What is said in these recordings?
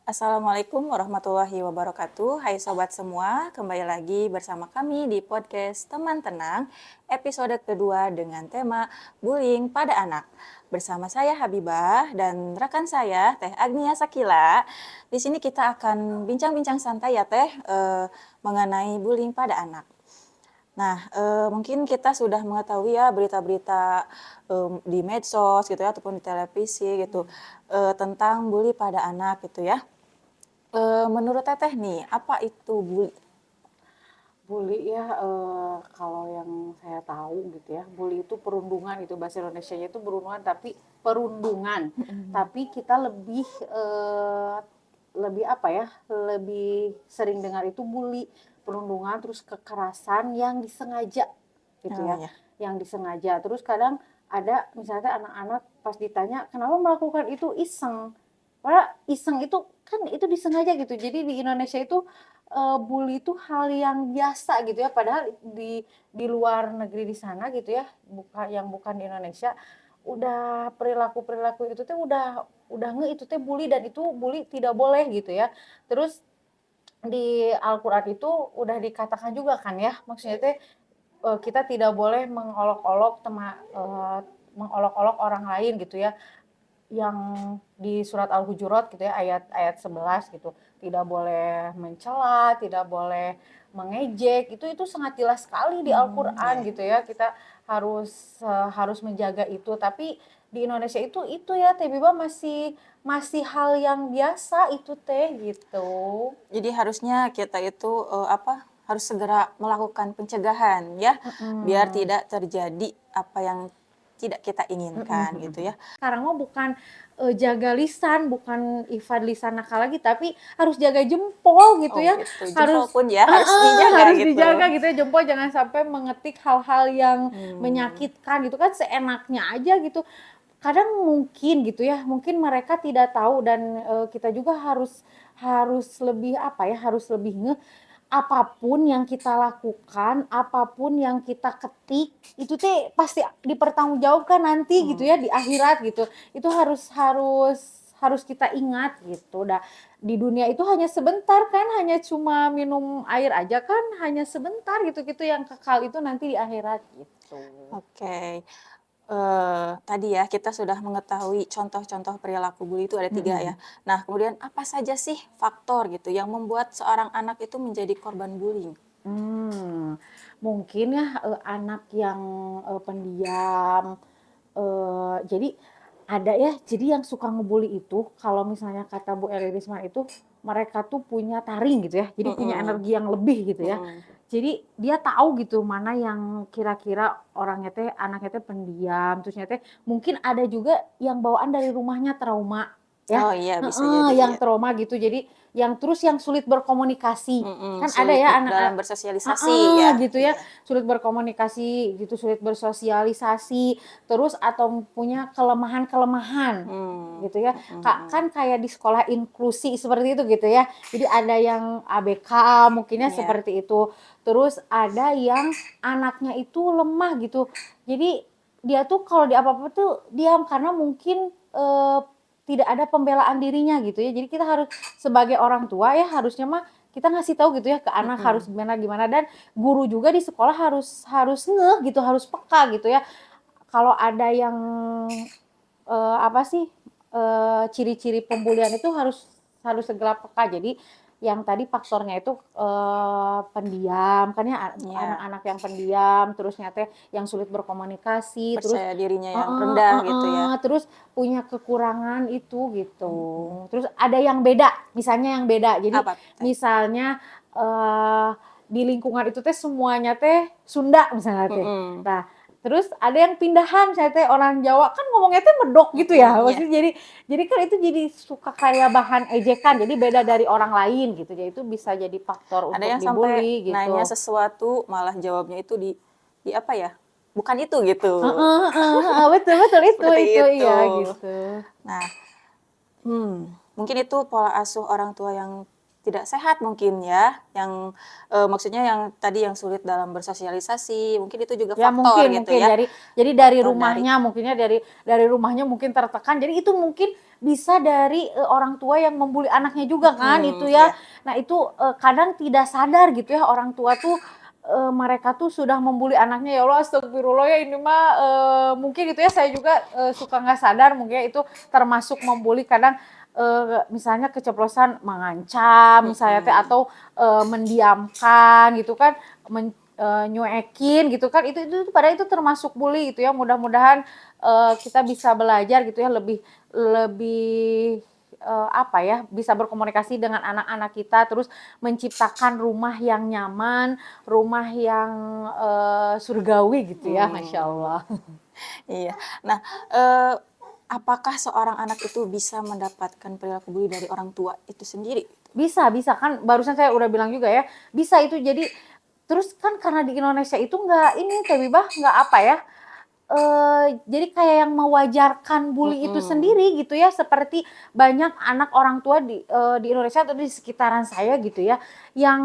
Assalamualaikum warahmatullahi wabarakatuh. Hai sobat semua, kembali lagi bersama kami di podcast Teman Tenang, episode kedua dengan tema bullying pada anak. Bersama saya Habibah dan rekan saya Teh Agnia Sakila. Di sini kita akan bincang-bincang santai ya Teh mengenai bullying pada anak. Nah, mungkin kita sudah mengetahui ya berita-berita di medsos gitu ya ataupun di televisi gitu tentang bully pada anak gitu ya. Menurut Teteh nih, apa itu bully? Bully ya, kalau yang saya tahu gitu ya, bully itu perundungan, itu bahasa Indonesianya itu perundungan, tapi perundungan. Tapi kita lebih apa ya, lebih sering dengar itu bully, perundungan, terus kekerasan yang disengaja gitu Oh ya, ya. yang disengaja. Terus kadang ada misalnya anak-anak pas ditanya kenapa melakukan itu iseng, padahal iseng itu kan itu disengaja gitu. Jadi di Indonesia itu bully itu hal yang biasa gitu ya, padahal di luar negeri di sana gitu ya, bukan di Indonesia, udah perilaku-perilaku itu teh udah itu teh bully, dan itu bully tidak boleh gitu ya. Terus di Al-Qur'an itu udah dikatakan juga kan ya, maksudnya teh kita tidak boleh mengolok-olok orang lain gitu ya, yang di surat Al-Hujurat gitu ya, ayat 11 gitu. Tidak boleh mencela, tidak boleh mengejek. Itu sangat jelas sekali di Al-Qur'an Ya. gitu ya. Kita harus menjaga itu. Tapi di Indonesia itu ya Teh Biba masih hal yang biasa itu Teh gitu. Jadi harusnya kita itu harus segera melakukan pencegahan ya, biar tidak terjadi apa yang tidak kita inginkan gitu ya. Sekarang mah bukan jaga lisan, bukan ifad lisan nakal lagi, tapi harus jaga jempol gitu Oh ya. gitu, jempol Harus pun ya harus dijaga harus gitu. dijaga gitu ya, jempol jangan sampai mengetik hal-hal yang Hmm. menyakitkan gitu kan, seenaknya aja gitu. Kadang mungkin gitu ya, mungkin mereka tidak tahu, dan kita juga harus lebih apa ya, harus lebih apapun yang kita lakukan, apapun yang kita ketik, itu teh pasti dipertanggungjawabkan nanti gitu ya, di akhirat gitu. Itu harus kita ingat gitu. Dah di dunia itu hanya sebentar kan, hanya cuma minum air aja kan, hanya sebentar gitu-gitu, yang kekal itu nanti di akhirat gitu. Oke. Tadi ya kita sudah mengetahui contoh-contoh perilaku bully itu ada 3 ya. Nah, kemudian apa saja sih faktor gitu yang membuat seorang anak itu menjadi korban bullying? Hmm, mungkin ya, anak yang, pendiam, jadi ada ya, jadi yang suka ngebully itu kalau misalnya kata Bu Eri Risma itu, mereka tuh punya taring gitu ya, jadi punya Mhm, energi yang lebih gitu ya. mhm. Jadi dia tahu gitu mana yang kira-kira orangnya teh, anaknya teh pendiam, terusnya teh mungkin ada juga yang bawaan dari rumahnya trauma ya, Oh iya bisa heeh, jadi yang iya. trauma gitu. Jadi yang sulit berkomunikasi. Kan ada Sulit ya anak dalam bersosialisasi heeh, ya, gitu ya, iya. sulit berkomunikasi gitu, sulit bersosialisasi, terus atau punya kelemahan-kelemahan Mmm, gitu ya. mhm Kan mhm. kayak di sekolah inklusi seperti itu gitu ya. Jadi ada yang ABK mungkinnya Iya, seperti itu. Terus ada yang anaknya itu lemah gitu. Jadi dia tuh kalau di apa-apa tuh diam, karena mungkin tidak ada pembelaan dirinya gitu ya. Jadi kita harus sebagai orang tua ya, harusnya mah kita ngasih tahu gitu ya ke anak harus mhm. gimana gimana, dan guru juga di sekolah harus harus ngeh gitu, harus peka gitu ya. Kalau ada yang apa sih, ciri-ciri pembulian itu harus harus segera peka. Jadi yang tadi faktornya itu, pendiam kan ya, Iya, anak-anak yang pendiam, terus nyata yang sulit berkomunikasi, terus percaya dirinya yang heeh rendah gitu ya. heeh, terus punya kekurangan itu gitu. Mhm. Terus ada yang beda, misalnya yang beda. Jadi Apa tuh Teh? misalnya, di lingkungan itu teh semuanya teh Sunda misalnya teh. Mhm, Nah, terus ada yang pindahan, saya teh orang Jawa, kan ngomongnya teh medok gitu ya, iya. maksudnya jadi kan itu jadi suka kayak bahan ejekan, jadi beda dari orang lain gitu, jadi itu bisa jadi faktor Ada untuk yang sampai dibully nanya gitu. sesuatu malah jawabnya itu di apa ya, bukan itu gitu. Heeh heeh heeh, betul betul, Seperti itu, itu. iya gitu. Nah, mungkin itu pola asuh orang tua yang tidak sehat mungkin ya, yang maksudnya yang tadi yang sulit dalam bersosialisasi, mungkin itu juga Ya faktor mungkin gitu mungkin ya, jadi dari faktor dari rumahnya mungkinnya dari rumahnya mungkin tertekan. Jadi itu mungkin bisa dari orang tua yang membuli anaknya juga kan itu ya. iya, Nah itu kadang tidak sadar gitu ya orang tua tuh mereka tuh sudah membuli anaknya. Ya Allah astagfirullah ya ini mah mungkin itu ya saya juga suka nggak sadar mungkin ya itu termasuk membuli kadang misalnya keceplosan mengancam misalnya teh atau mendiamkan gitu kan nyuekin gitu kan itu pada itu termasuk bully gitu ya mudah-mudahan kita bisa belajar gitu ya lebih lebih apa ya bisa berkomunikasi dengan anak-anak kita terus menciptakan rumah yang nyaman rumah yang surgawi gitu ya Masya Allah. iya. Nah, eee, apakah seorang anak itu bisa mendapatkan perilaku bully dari orang tua itu sendiri? Bisa kan barusan saya udah bilang juga ya bisa itu jadi terus kan karena di Indonesia itu nggak ini Teh Bibah nggak apa ya jadi kayak yang mewajarkan bully itu Mhm, sendiri gitu ya, seperti banyak anak orang tua di Indonesia atau di sekitaran saya gitu ya, yang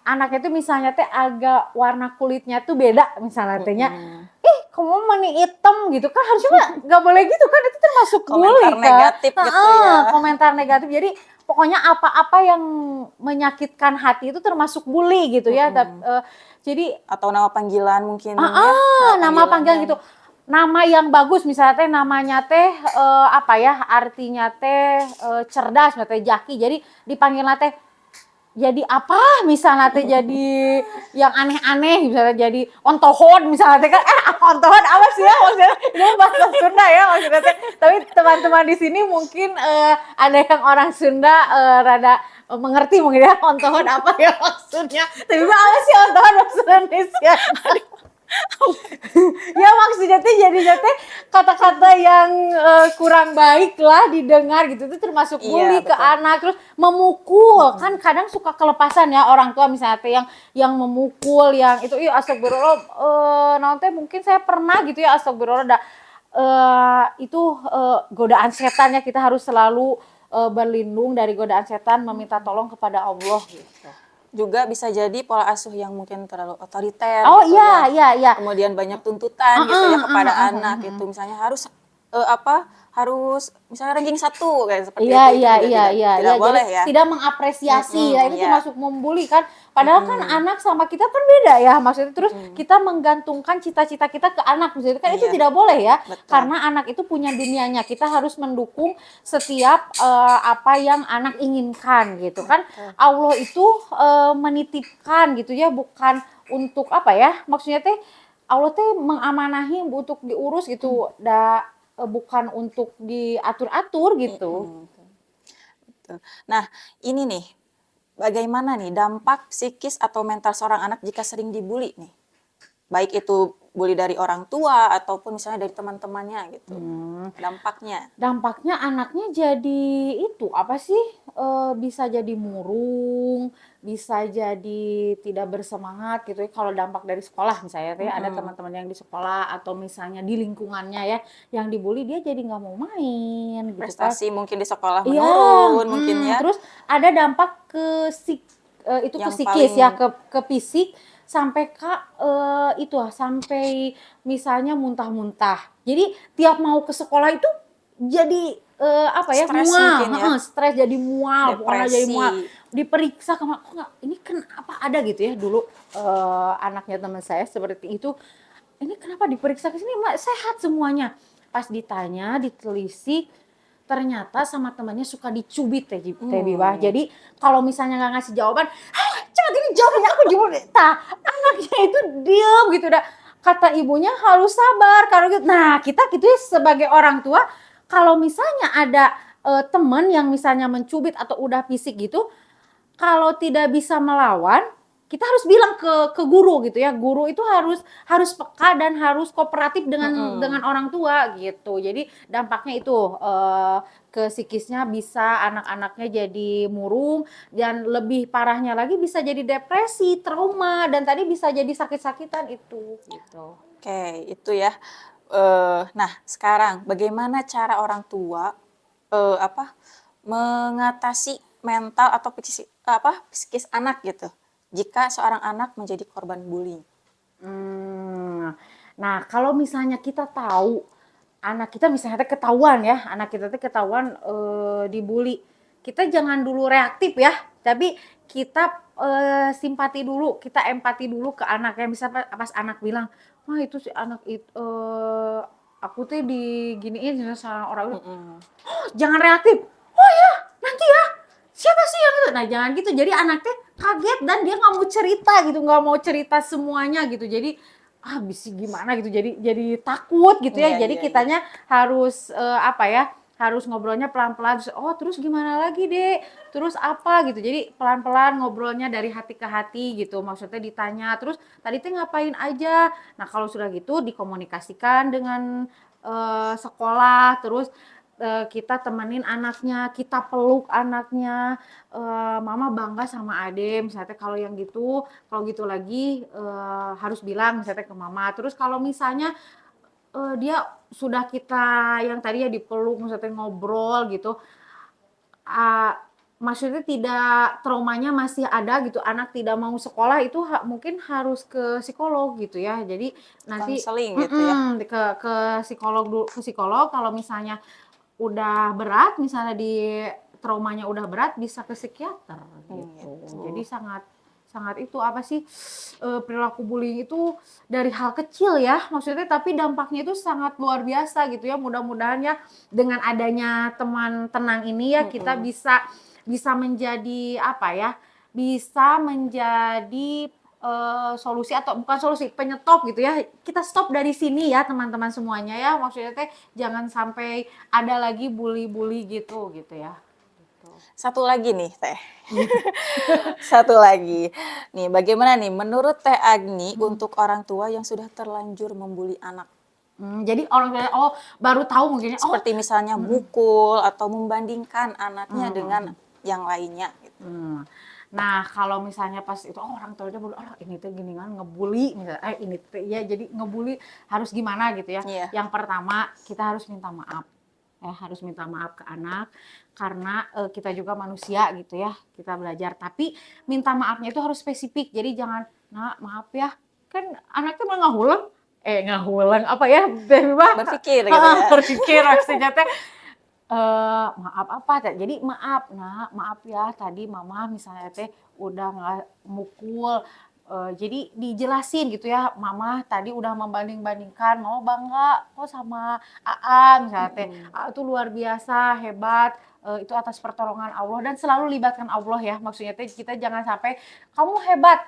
anaknya tuh misalnya teh agak warna kulitnya tuh beda misalnya tehnya, mhm. "Ih kamu mah hitam," gitu kan harusnya mah nggak boleh gitu kan, itu termasuk Komentar bully kan negatif gitu heeh, ya? komentar negatif. Jadi pokoknya apa-apa yang menyakitkan hati itu termasuk bully gitu ya, Mhm. jadi Atau nama panggilan mungkin ya, heeh, nama nama panggilan panggilan yang gitu. Nama yang bagus misalnya teh namanya teh, apa ya, artinya teh, cerdas misalnya teh Jaki, jadi dipanggilnya teh jadi apa, misalnya teh jadi yang aneh-aneh, misalnya jadi ontohon misalnya teh kan, ontohon apa sih ya maksudnya, itu bahasa Sunda ya maksudnya teh. Tapi teman-teman di sini mungkin, ada yang orang Sunda, rada, mengerti mungkin ya, ontohon apa ya maksudnya. Tapi apa sih ontohon bahasa Indonesia? Ya maksudnya teh jadinya teh kata-kata yang kurang baik lah didengar gitu itu termasuk iya bully ke betul, anak terus memukul kan mhm. kadang suka kelepasan ya orang tua misalnya teh yang memukul yang itu iya astagfirullah naon teh mungkin saya pernah gitu ya astagfirullah itu godaan setan ya kita harus selalu berlindung dari godaan setan meminta tolong kepada Allah gitu. Juga bisa jadi pola asuh yang mungkin terlalu otoriter Oh gitu iya ya. iya iya. Kemudian banyak tuntutan gitu ya kepada anak gitu, misalnya harus, apa, harus misalnya ranking satu kayak seperti Iya itu iya juga iya tidak iya iya, tidak jadi boleh ya. tidak mengapresiasi ya, itu Iya, termasuk membuli kan. Padahal kan mhm anak sama kita kan beda ya, maksudnya terus mhm, kita menggantungkan cita-cita kita ke anak, maksudnya kan itu iya, tidak boleh ya. betul, Karena anak itu punya dunianya, kita harus mendukung setiap, apa yang anak inginkan gitu kan. betul. Allah itu, menitipkan gitu ya, bukan untuk apa ya, maksudnya teh Allah teh mengamanahi untuk diurus gitu, bukan untuk diatur-atur gitu. Mhm, betul. Nah, ini nih, bagaimana nih dampak psikis atau mental seorang anak jika sering dibully nih? Baik itu bully dari orang tua ataupun misalnya dari teman-temannya gitu, Mmm, dampaknya. dampaknya anaknya jadi itu, apa sih, bisa jadi murung, bisa jadi tidak bersemangat gitu ya, kalau dampak dari sekolah misalnya tuh ya, ada Mhm, teman-teman yang di sekolah atau misalnya di lingkungannya ya, yang dibully dia jadi nggak mau main gitu kan. prestasi mungkin di sekolah Iya, menurun mungkin ya, terus ada dampak itu ke yang psikis ya, paling ke fisik sampai itu sampai misalnya muntah-muntah. Jadi tiap mau ke sekolah itu jadi, apa ya, stres mual mungkin ya, heeh, stres jadi mual, pokoknya jadi depresi. mual. Diperiksa kok nggak ini kenapa ada gitu ya dulu, anaknya teman saya seperti itu, "Ini kenapa diperiksa ke sini, Mbak, sehat semuanya." Pas ditanya, ditelisik, ternyata sama temannya suka dicubit Teh Bibah. Mmm, Jadi kalau misalnya nggak ngasih jawaban, "Hah, cepet ini jawabannya aku jubit." Tah, anaknya itu diem gitu dah. Kata ibunya harus sabar kalau gitu. Nah, kita gitu ya sebagai orang tua, kalau misalnya ada, teman yang misalnya mencubit atau udah fisik gitu, kalau tidak bisa melawan, kita harus bilang ke guru gitu ya. Guru itu harus peka dan harus kooperatif dengan mhm. orang tua gitu. Jadi dampaknya itu, ke psikisnya bisa anak-anaknya jadi murung dan lebih parahnya lagi bisa jadi depresi, trauma, dan tadi bisa jadi sakit-sakitan itu, gitu. Oke, itu ya. Nah sekarang bagaimana cara orang tua, apa, mengatasi mental atau psikis anak gitu jika seorang anak menjadi korban bullying? Nah, kalau misalnya kita tahu anak kita misalnya ketahuan ya, anak kita ketahuan dibully, kita jangan dulu reaktif ya, tapi kita simpati dulu, kita empati dulu ke anaknya. Misalnya pas anak bilang, wah itu si anak itu aku tuh diginiin sama orang, jangan reaktif. Oh ya, nanti ya. Siapa sih yang itu? Nah jangan gitu. Jadi anaknya kaget dan dia nggak mau cerita gitu, nggak mau cerita semuanya gitu. Jadi bisa gimana gitu. Jadi takut gitu ya. Jadi kitanya harus apa ya? Harus ngobrolnya pelan-pelan. Oh terus gimana lagi dek? Terus apa gitu. Jadi pelan-pelan ngobrolnya dari hati ke hati gitu. Maksudnya ditanya. Terus tadi tuh ngapain aja? Nah kalau sudah gitu dikomunikasikan dengan sekolah. Terus kita temenin anaknya, kita peluk anaknya, mama bangga sama ade, misalnya kalau yang gitu, kalau gitu lagi harus bilang misalnya ke mama. Terus kalau misalnya dia sudah kita yang tadi ya dipeluk, misalnya ngobrol gitu, maksudnya tidak traumanya masih ada gitu, anak tidak mau sekolah itu mungkin harus ke psikolog gitu ya. Jadi nanti Konseling gitu ya. ke psikolog dulu, ke psikolog kalau misalnya udah berat, misalnya di traumanya udah berat bisa ke psikiater gitu. Jadi sangat sangat itu apa sih perilaku bullying itu dari hal kecil ya maksudnya tapi dampaknya itu sangat luar biasa gitu ya. Mudah-mudahan ya dengan adanya teman tenang ini ya kita bisa menjadi apa ya? Bisa menjadi solusi atau bukan solusi, penyetop gitu ya. Kita stop dari sini ya teman-teman semuanya ya. Maksudnya teh jangan sampai ada lagi bully-bully gitu ya. Satu lagi nih Teh. Satu lagi. Nih bagaimana nih menurut Teh Agni untuk orang tua yang sudah terlanjur membuli anak? Jadi orang tua baru tahu mungkin Seperti misalnya mukul atau membandingkan anaknya dengan yang lainnya gitu. Nah, kalau misalnya pas itu orang tuanya baru ini tuh gini kan ngebully misalnya ini tuh ya jadi ngebully harus gimana gitu ya. Iya. Yang pertama kita harus minta maaf. Harus minta maaf ke anak karena kita juga manusia gitu ya. Kita belajar tapi minta maafnya itu harus spesifik. Jadi jangan, "Nak, maaf ya." Kan anaknya mah ngahulang apa ya? Berpikir gitu ya. Berpikir maksudnya teh maaf apa? Jadi maaf, Nak, maaf ya tadi mama misalnya teh udah nggak mukul. Jadi dijelasin gitu ya, mama tadi udah membanding-bandingkan, mama bangga kok sama AA misalnya teh. AA itu luar biasa, hebat, itu atas pertolongan Allah dan selalu libatkan Allah ya. Maksudnya teh kita jangan sampai kamu hebat,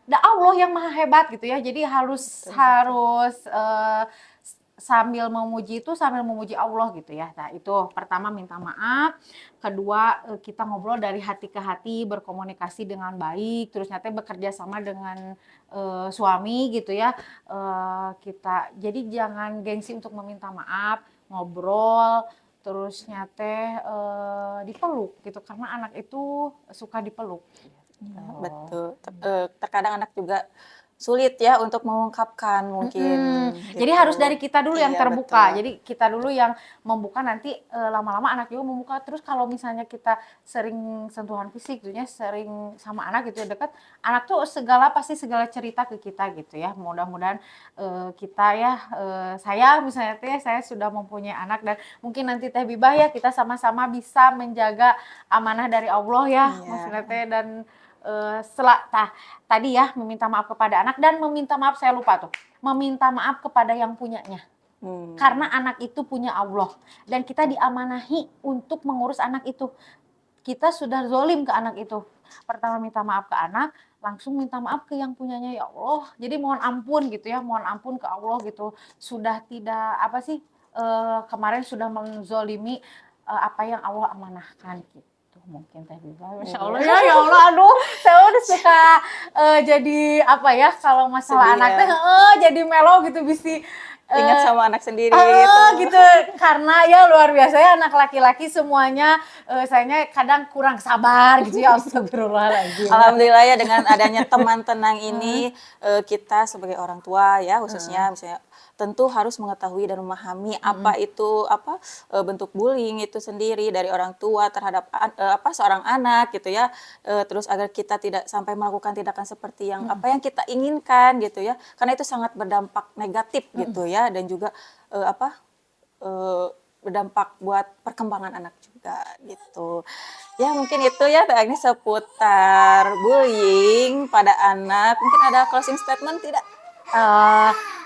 Allah yang maha hebat gitu ya. Jadi harus sambil memuji itu sambil memuji Allah gitu ya. Nah itu pertama minta maaf, kedua kita ngobrol dari hati ke hati, berkomunikasi dengan baik, terus nyata bekerja sama dengan suami gitu ya. Kita jadi jangan gengsi untuk meminta maaf, ngobrol, terus nyata dipeluk gitu karena anak itu suka dipeluk. Ya, betul. Terkadang anak juga sulit ya untuk mengungkapkan mungkin. Jadi gitu. harus dari kita dulu yang Iya, terbuka. betul. Jadi kita dulu yang membuka nanti lama-lama anak juga membuka. Terus kalau misalnya kita sering sentuhan fisik, gitu ya, sering sama anak gitu ya dekat, anak tuh pasti segala cerita ke kita gitu ya. Mudah-mudahan kita ya, saya misalnya saya sudah mempunyai anak dan mungkin nanti Teh Bibah ya kita sama-sama bisa menjaga amanah dari Allah ya, maksudnya Teh dan tadi ya meminta maaf kepada anak dan meminta maaf saya lupa tuh meminta maaf kepada yang punyanya karena anak itu punya Allah dan kita diamanahi untuk mengurus anak itu. Kita sudah zolim ke anak itu, pertama minta maaf ke anak langsung minta maaf ke yang punyanya ya Allah. Jadi mohon ampun gitu ya, mohon ampun ke Allah gitu, sudah tidak apa sih kemarin sudah menzolimi apa yang Allah amanahkan gitu. Mungkin Teh Bibah, Masya Allah ya Allah, aduh saya udah suka jadi apa ya kalau masalah Sedih anak ya. teh jadi melo gitu bisa Ingat sama anak sendiri gitu karena ya luar biasa ya anak laki-laki semuanya sayanya kadang kurang sabar gitu ya. Astagfirullahaladzim. Alhamdulillah ya dengan adanya teman tenang ini kita sebagai orang tua ya khususnya misalnya tentu harus mengetahui dan memahami apa itu bentuk bullying itu sendiri dari orang tua terhadap seorang anak gitu ya. Terus agar kita tidak sampai melakukan tindakan seperti yang apa yang kita inginkan gitu ya. Karena itu sangat berdampak negatif gitu ya, dan juga berdampak buat perkembangan anak juga gitu. Ya mungkin itu ya Teh Agni seputar bullying pada anak. Mungkin ada closing statement tidak?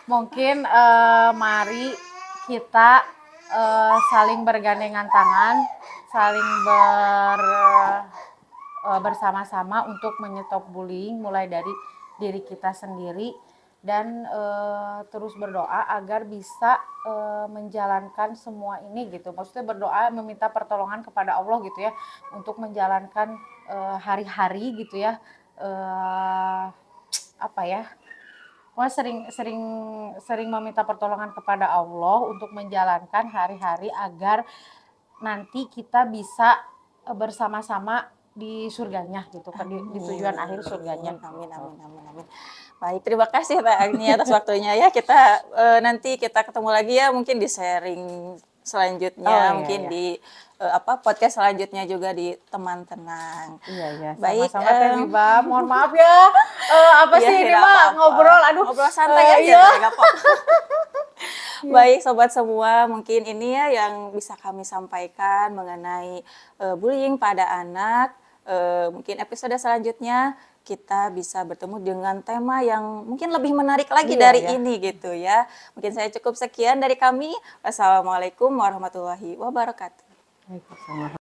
Mungkin mari kita saling bergandengan tangan, saling bersama-sama untuk menyetop bullying mulai dari diri kita sendiri, dan terus berdoa agar bisa menjalankan semua ini gitu. Maksudnya berdoa meminta pertolongan kepada Allah gitu ya untuk menjalankan hari-hari gitu ya. Sering meminta pertolongan kepada Allah untuk menjalankan hari-hari agar nanti kita bisa bersama-sama di surganya gitu, di tujuan akhir surganya. Amin. Baik, terima kasih Teh Agni atas waktunya ya. Kita nanti kita ketemu lagi ya, mungkin di sharing selanjutnya, mungkin di podcast selanjutnya juga di Teman Tenang. Iya, Baik, sama-sama Teh Liba. Mohon maaf ya. Ini tidak mah apa-apa. Ngobrol santai aja, nggak apa-apa. Baik sobat semua, mungkin ini ya yang bisa kami sampaikan mengenai bullying pada anak. Mungkin episode selanjutnya kita bisa bertemu dengan tema yang mungkin lebih menarik lagi dari ini gitu ya. Mungkin saya cukup sekian dari kami. Wassalamualaikum warahmatullahi wabarakatuh. Waalaikumsalam.